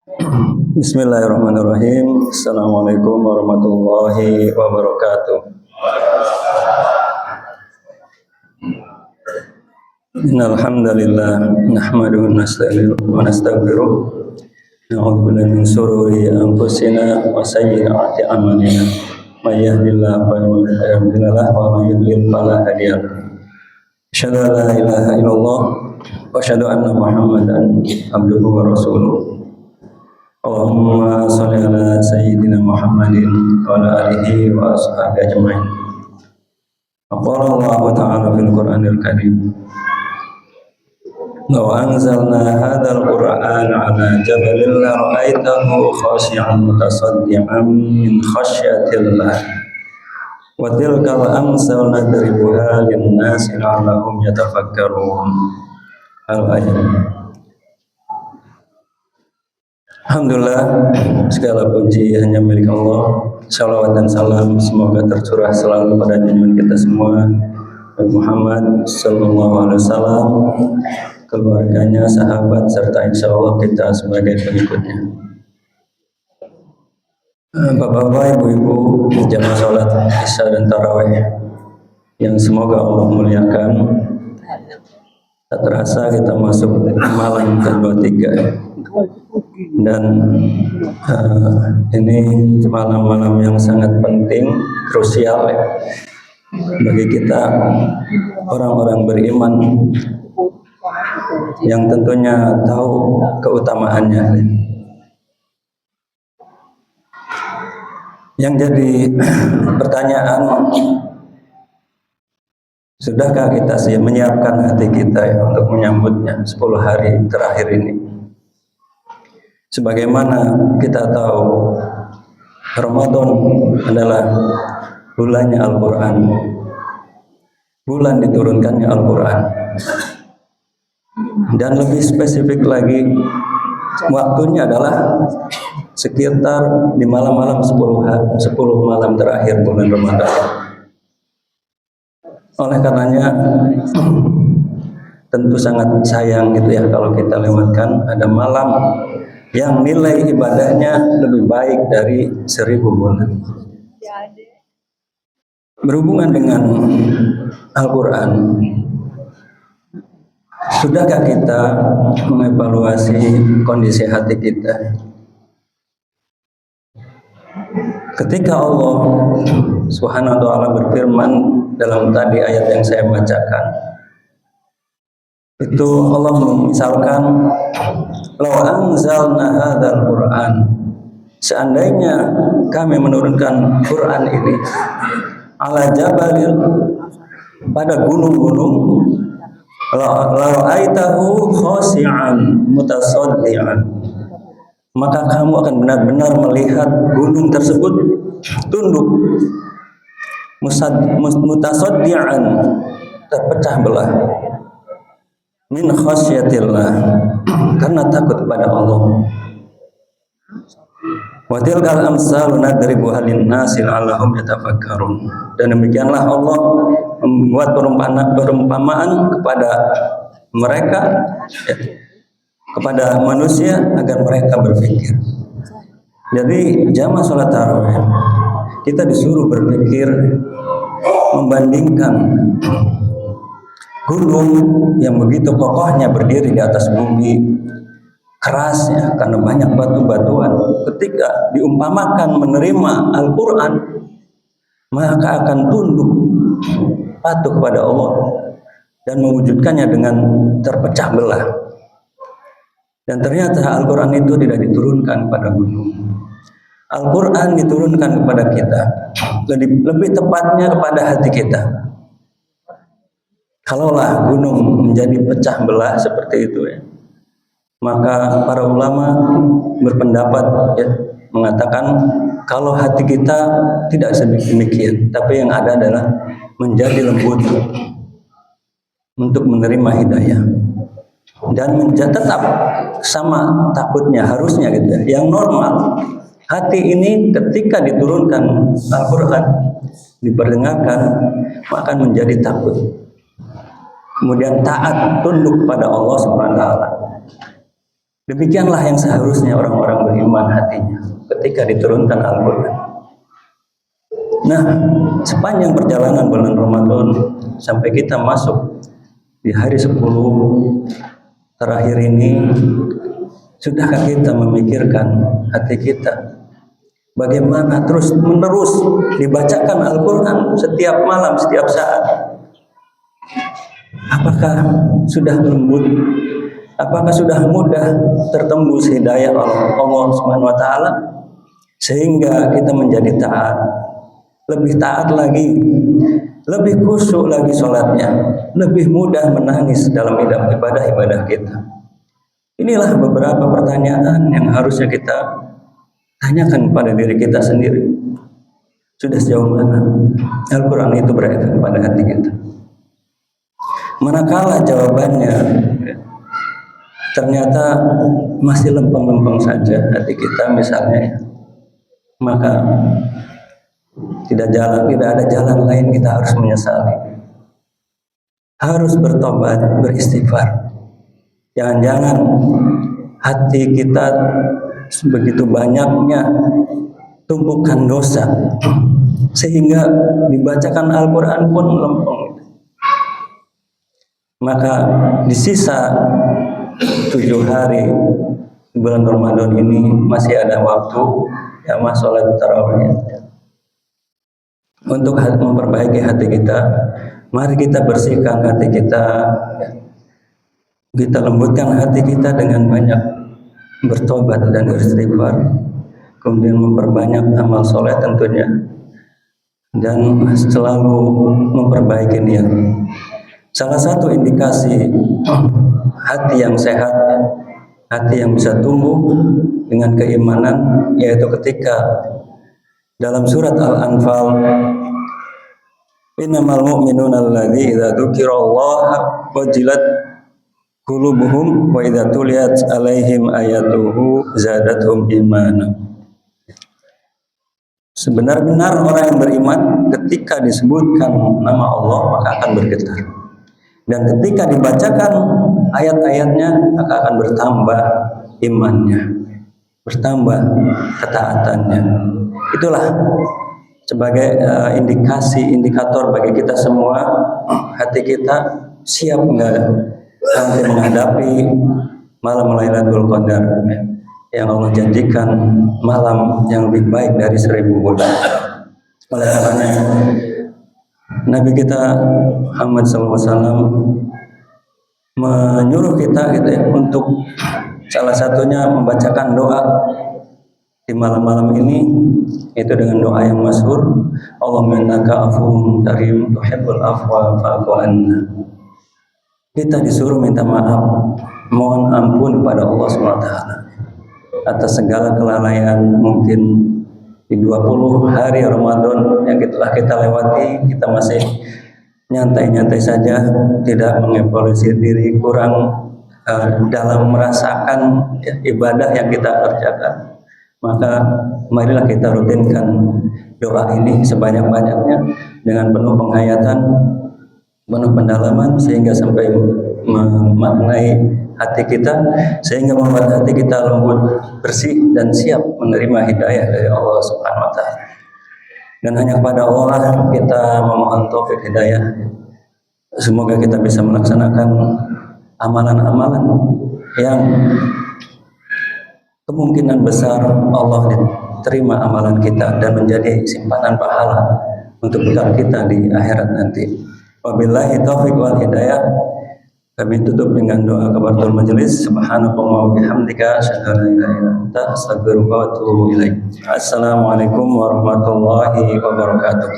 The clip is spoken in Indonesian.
Bismillahirrahmanirrahim. Assalamualaikum warahmatullahi wabarakatuh. Innal hamdalillah nahmaduhu wa nasta'inuhu wa nastaghfiruh. Na'udzu billahi min shururi anfusina wa sayyiati a'malina. May yahdihillahu fala mudilla lahu wa may yudlil fala hadiya lahu. Asyhadu an la ilaha illallah wa asyhadu anna Muhammadan abduhu wa rasuluh. Allahumma sholli ala sayyidina Muhammadin wa ala alihi wa ashabihi ajma'in. Qala Allah ta'ala fil Qur'anil Karim. Law anzalna hadzal Qur'ana 'ala jabalin la ra'aitahu khashi'an mutasaddian min khasyatillah. Wa tilkal amsal nadribuha lin-nasi la'allahum yatafakkarun. Al-ayat. Alhamdulillah, segala puji hanya milik Allah. Salawat dan salam semoga tercurah selalu pada junjungan kita semua, Nabi Muhammad Sallallahu Alaihi Wasallam, keluarganya, sahabat, serta insya Allah kita sebagai pengikutnya. Bapak-bapak, ibu-ibu, jamaah sholat Isya dan Tarawih yang semoga Allah muliakan. Tak terasa kita masuk malam ke-23 dan ini malam-malam yang sangat penting, krusial bagi kita orang-orang beriman yang tentunya tahu keutamaannya. Yang jadi pertanyaan, sudahkah kita menyiapkan hati kita untuk menyambutnya 10 hari terakhir ini? Sebagaimana kita tahu, Ramadan adalah bulannya Al-Quran, bulan diturunkannya Al-Quran, dan lebih spesifik lagi waktunya adalah sekitar di malam-malam 10 malam terakhir bulan Ramadan. Oleh karenanya tentu sangat sayang gitu ya kalau kita lewatkan ada malam yang nilai ibadahnya lebih baik dari 1000 bulan. Berhubungan dengan Al-Quran, sudahkah kita mengevaluasi kondisi hati kita? Ketika Allah Subhanahu wa ta'ala berfirman dalam tadi ayat yang saya bacakan, itu Allah misalkan, law anzalna hadzal Qur'an, seandainya kami menurunkan Quran ini ala jabalil, pada gunung-gunung, law aitahu khashi'an mutasaddian, maka kamu akan benar-benar melihat gunung tersebut tunduk, mutasaddian, terpecah belah, min khasyatillah, karena takut kepada Allah. Wa tilkal amsalu nadribuha lin-nasi la'allahum yatafakkarun. Dan demikianlah Allah membuat perumpamaan kepada mereka, kepada manusia agar mereka berpikir. Jadi jamaah sholat tarawih, kita disuruh berpikir, membandingkan gunung yang begitu kokohnya berdiri di atas bumi, kerasnya karena banyak batu-batuan, ketika diumpamakan menerima Al-Quran, maka akan tunduk patuh kepada Allah dan mewujudkannya dengan terpecah belah. Dan ternyata Al-Quran itu tidak diturunkan pada gunung. Al-Quran diturunkan kepada kita, lebih tepatnya kepada hati kita. Kalaulah gunung menjadi pecah belah seperti itu ya, maka para ulama berpendapat ya, mengatakan kalau hati kita tidak sedemikian, tapi yang ada adalah menjadi lembut untuk menerima hidayah dan tetap sama takutnya, harusnya gitu ya. Yang normal, hati ini ketika diturunkan Al-Quran, diperdengarkan, maka akan menjadi takut, kemudian taat, tunduk kepada Allah Subhanahu wa ta'ala. Demikianlah yang seharusnya orang-orang beriman hatinya ketika diturunkan Al-Quran. Nah, sepanjang perjalanan bulan Ramadan sampai kita masuk di hari 10 terakhir ini, sudahkah kita memikirkan hati kita? Bagaimana terus-menerus dibacakan Al-Quran setiap malam, setiap saat? Apakah sudah lembut? Apakah sudah mudah tertembus hidayah Allah Subhanahu wa taala sehingga kita menjadi taat, lebih taat lagi, lebih khusyuk lagi sholatnya, lebih mudah menangis dalam ibadah-ibadah kita? Inilah beberapa pertanyaan yang harusnya kita tanyakan pada diri kita sendiri. Sudah sejauh mana Al-Quran itu berefek pada hati kita? Manakala jawabannya ternyata masih lempeng-lempeng saja hati kita misalnya, maka tidak ada jalan lain, kita harus menyesali, harus bertobat, beristighfar. Jangan-jangan hati kita begitu banyaknya tumpukan dosa sehingga dibacakan Al-Quran pun lempeng. Maka di sisa 7 hari bulan Ramadan ini masih ada waktu ya mas sholat tarawih untuk memperbaiki hati kita. Mari kita bersihkan hati kita, kita lembutkan hati kita dengan banyak bertobat dan beristighfar, kemudian memperbanyak amal soleh tentunya, dan selalu memperbaiki niat. Salah satu indikasi hati yang sehat, hati yang bisa tumbuh dengan keimanan, yaitu ketika dalam surat Al-Anfal, innamal mu'minuna alladzi idza dzukirallaha wajilat qulubuhum wa idza tuliyat alaihim ayatuhu zadatuhum imana. Sebenar-benar orang yang beriman ketika disebutkan nama Allah maka akan bergetar. Dan ketika dibacakan ayat-ayatnya maka akan bertambah imannya, bertambah ketaatannya. Itulah sebagai indikator bagi kita semua, hati kita siap enggak nanti menghadapi malam Lailatul Qadar yang Allah janjikan malam yang lebih baik dari 1000 bulan. Oleh karena Nabi kita Muhammad SAW menyuruh kita gitu ya, untuk salah satunya membacakan doa di malam-malam ini, itu dengan doa yang masyhur, Allahumma innaka afuwwun karim tuhibbul afwa fa'fu anna. Kita disuruh minta maaf, mohon ampun kepada Allah SWT atas segala kelalaian mungkin di 20 hari Ramadan yang telah kita lewati. Kita masih nyantai-nyantai saja, tidak mengevaluasi diri, kurang dalam merasakan ibadah yang kita kerjakan. Maka marilah kita rutinkan doa ini sebanyak-banyaknya dengan penuh penghayatan, penuh pendalaman, sehingga sampai memaknai hati kita, sehingga membuat hati kita lembut, bersih, dan siap menerima hidayah dari Allah Subhanahu wa taala. Dan hanya kepada Allah kita memohon taufik hidayah. Semoga kita bisa melaksanakan amalan-amalan yang kemungkinan besar Allah diterima amalan kita dan menjadi simpanan pahala untuk bekal kita di akhirat nanti. Wabillahi taufiq wal hidayah. Kami tutup dengan doa kafaratul majelis. Subhanallah wa bihamdika asyhadu an la ilaha illa anta astaghfiruka wa atubu ilaik. Assalamualaikum warahmatullahi wabarakatuh.